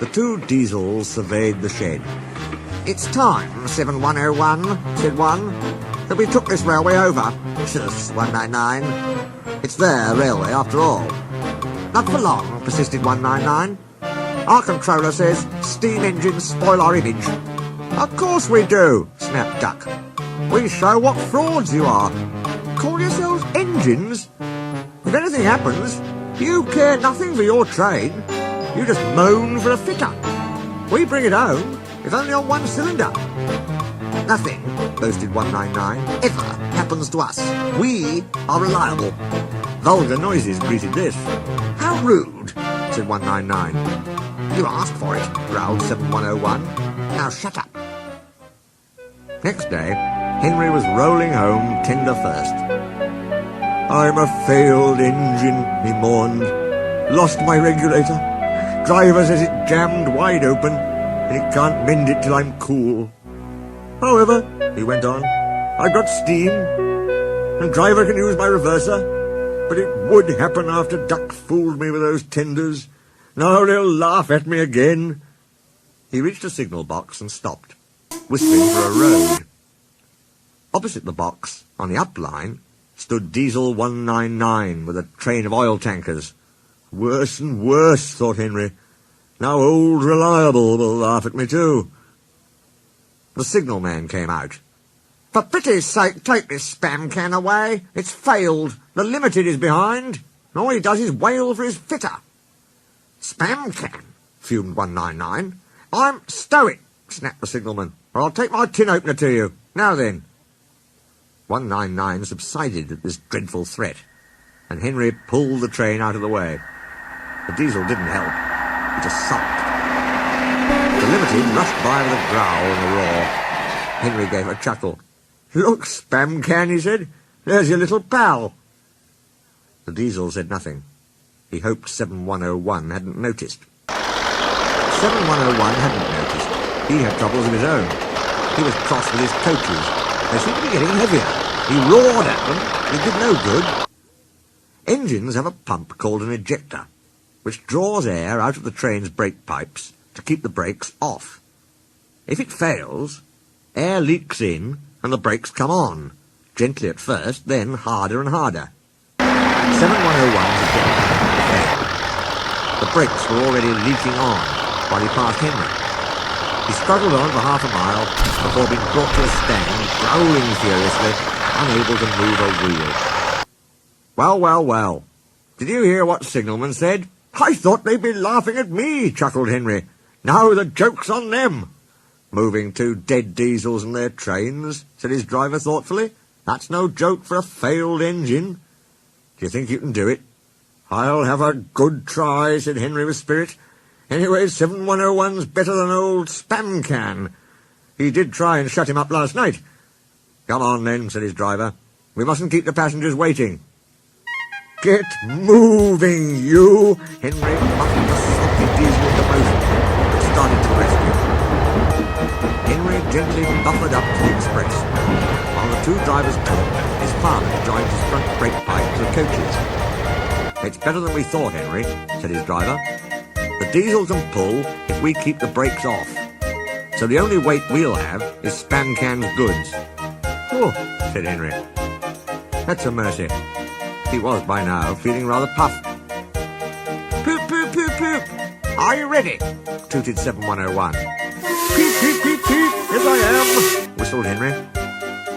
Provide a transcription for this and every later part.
The two diesels surveyed the shed. "It's time, 7101, said one, that we took this railway over. Shush, 199. It's their railway, after all." "Not for long," persisted 199. "Our controller says steam engines spoil our image." "Of course we do," snapped Duck. "We show what frauds you are. Call yourselves engines? If anything happens, you care nothing for your train. You just moan for a fitter. We bring it home, if only on one cylinder." "Nothing," boasted 199, "ever happens to us. We are reliable." Vulgar noises greeted this. "How rude," said 199. "You asked for it," growled 7101. "Now shut up." Next day, Henry was rolling home tender first. "I'm a failed engine," he mourned. "Lost my regulator. Driver says it jammed wide open, and he can't mend it till I'm cool. However," he went on, "I've got steam, and driver can use my reverser, but it would happen after Duck fooled me with those tenders. Now they'll laugh at me again." He reached a signal box and stopped, whistling for a road. Opposite the box, on the up line, stood Diesel 199 with a train of oil tankers. Worse and worse, thought Henry. Now old Reliable will laugh at me too. The signalman came out. "For pity's sake, take this spam can away. It's failed. The Limited is behind. And all he does is wail for his fitter." "Spam can?" fumed 199. "Stow it," snapped the signalman, "or I'll take my tin opener to you. Now then." 199 subsided at this dreadful threat, and Henry pulled the train out of the way. The diesel didn't help. He just sulked. The Limited rushed by with a growl and a roar. Henry gave a chuckle. "Look, spam can," he said. "There's your little pal." The diesel said nothing. He hoped 7101 hadn't noticed. 7101 hadn't noticed. He had troubles of his own. He was cross with his coaches. They seemed to be getting heavier. He roared at them. It did no good. Engines have a pump called an ejector, which draws air out of the train's brake pipes to keep the brakes off. If it fails, air leaks in and the brakes come on, gently at first, then harder and harder. 7101's ejector failed. The brakes were already leaking on while he passed Henry. He struggled on for half a mile before being brought to a stand, growling furiously, unable to move a wheel. "Well, well, well. Did you hear what signalman said? I thought they'd be laughing at me," chuckled Henry. "Now the joke's on them." "Moving two dead diesels and their trains," said his driver thoughtfully. "That's no joke for a failed engine. Do you think you can do it?" "I'll have a good try," said Henry with spirit. "Anyway, 7101's better than old spam can. He did try and shut him up last night." "Come on then," said his driver. "We mustn't keep the passengers waiting." "Get moving, you!" Henry muffled the sulky diesel into motion and started to the rescue. Henry gently buffered up to the express. While the two drivers talked, his father joined his front brake pipe to the coaches. "It's better than we thought, Henry," said his driver. "The diesel can pull if we keep the brakes off. So the only weight we'll have is spam can's goods." "Oh," said Henry. "That's a mercy." He was, by now, feeling rather puffed. "Poop, poop, poop, poop. Are you ready?" tooted 7101. "Peep, peep, peep, peep. Yes, I am," whistled Henry.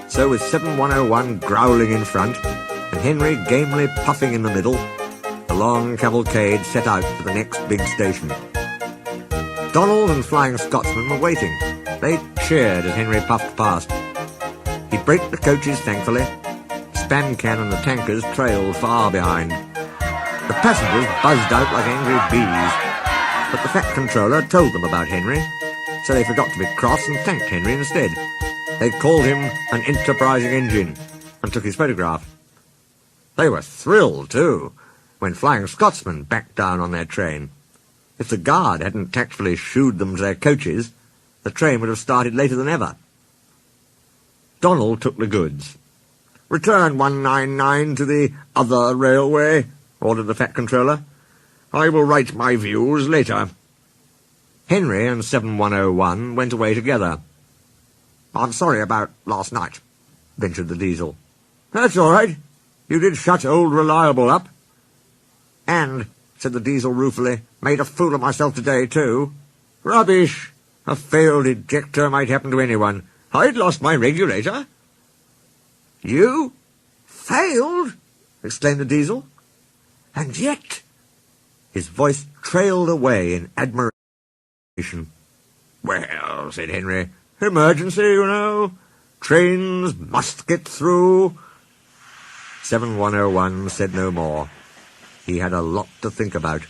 So with 7101 growling in front, and Henry gamely puffing in the middle, the long cavalcade set out for the next big station. Donald and Flying Scotsman were waiting. They cheered as Henry puffed past. He braked the coaches thankfully. Spam can and the tankers trailed far behind. The passengers buzzed out like angry bees, but the fat controller told them about Henry, so they forgot to be cross and thanked Henry instead. They called him an enterprising engine and took his photograph. They were thrilled, too, when Flying Scotsman backed down on their train. If the guard hadn't tactfully shooed them to their coaches, the train would have started later than ever. Donald took the goods. "Return 199 to the other railway," ordered the fat controller. "I will write my views later." Henry and 7101 went away together. "I'm sorry about last night," ventured the Diesel. "That's all right. You did shut old Reliable up." "And," said the Diesel ruefully, "made a fool of myself today, too." "Rubbish! A failed ejector might happen to anyone. I'd lost my regulator." "You? Failed?" exclaimed the Diesel. "And yet—" His voice trailed away in admiration. "Well," said Henry, "emergency, you know. Trains must get through." 7101 said no more. He had a lot to think about.